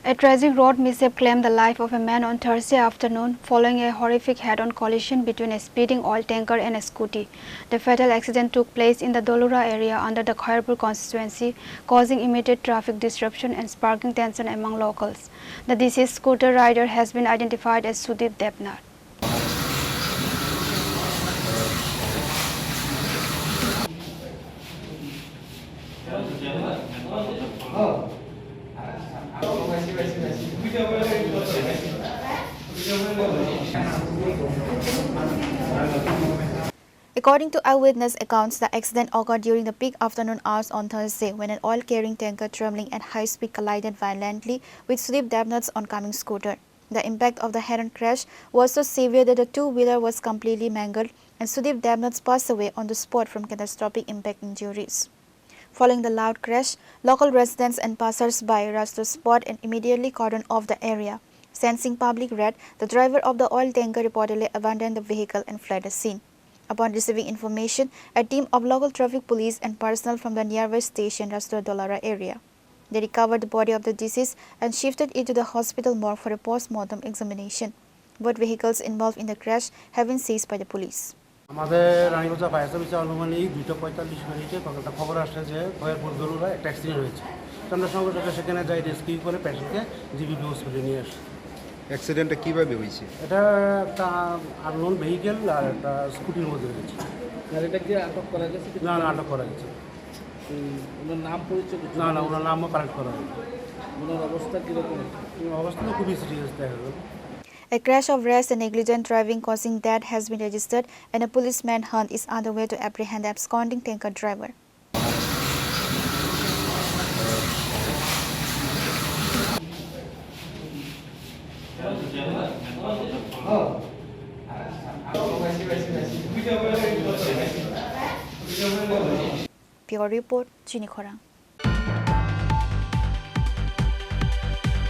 A tragic road mishap claimed the life of a man on Thursday afternoon following a horrific head-on collision between a speeding oil tanker and a scooty. The fatal accident took place in the Dolura area under the Khayerpur constituency, causing immediate traffic disruption and sparking tension among locals. The deceased scooter rider has been identified as Sudip Debnath. According to eyewitness accounts, the accident occurred during the peak afternoon hours on Thursday when an oil-carrying tanker traveling at high speed collided violently with Sudip Debnath's oncoming scooter. The impact of the head-on crash was so severe that the two-wheeler was completely mangled and Sudip Debnath passed away on the spot from catastrophic impact injuries. Following the loud crash, local residents and passers-by rushed to the spot and immediately cordoned off the area. Sensing public wrath, the driver of the oil tanker reportedly abandoned the vehicle and fled the scene. Upon receiving information, a team of local traffic police and personnel from the nearby station rushed to the Dolura area. They recovered the body of the deceased and shifted it to the hospital morgue for a post-mortem examination. Both vehicles involved in the crash have been seized by the police. আমাদের Raniganj fire সার্ভিসে আনুমানিক 2:45 মিনিটে তখন খবর আসে যে খয়েরপুর দলুরা একটা accident হয়েছে। আমরা সঙ্গে সঙ্গে সেখানে যাই রেস্কিউ করে পেশেন্টকে জিবিপি হসপিটালে নিয়ে আসি। অ্যাক্সিডেন্টটা কিভাবে হয়েছে? এটা একটা আননোন ভেহিকেল আর একটা স্কুটির মধ্যে হয়েছে। আর এটা কি আটক করা গেছে? না আটক করা গেছে। ওনার নাম পরিচয়? না ওনার নামও কালেক্ট করা হয়নি। ওনার অবস্থা কীরকম? অবস্থা তো খুবই সিরিয়াস দেখা গেল। A crash of rash and negligent driving causing death has been registered and a police manhunt is underway to apprehend the absconding tanker driver. Pure report, Chini Khorang.